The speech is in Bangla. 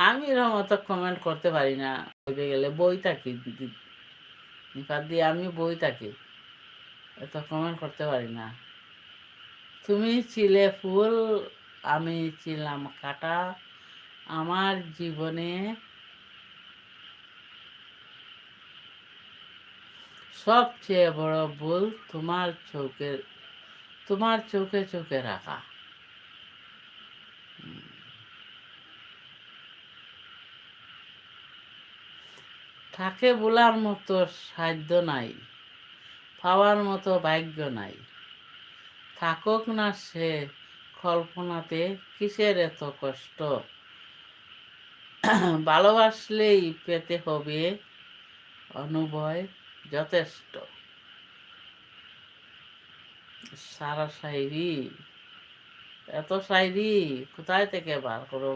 আমি এরকম অত কমেন্ট করতে পারি না। বইতে গেলে বই থাকি নিপাত দিয়ে আমি বই থাকি, এত কমেন্ট করতে পারি না। তুমি ছিলে ফুল, আমি ছিলাম কাটা। আমার জীবনে সবচেয়ে বড় ভুল তোমার চোখে চোখে রাখা। তাকে বলার মতো সাধ্য নাই, পাওয়ার মতো ভাগ্য নাই। থাকুক না সে কল্পনাতে, কিসের এত কষ্ট। ভালোবাসলেই পেতে হবে অনুভয় যথেষ্ট। সারা শায়রি, এত শায়রি কোথায় থেকে বার করো?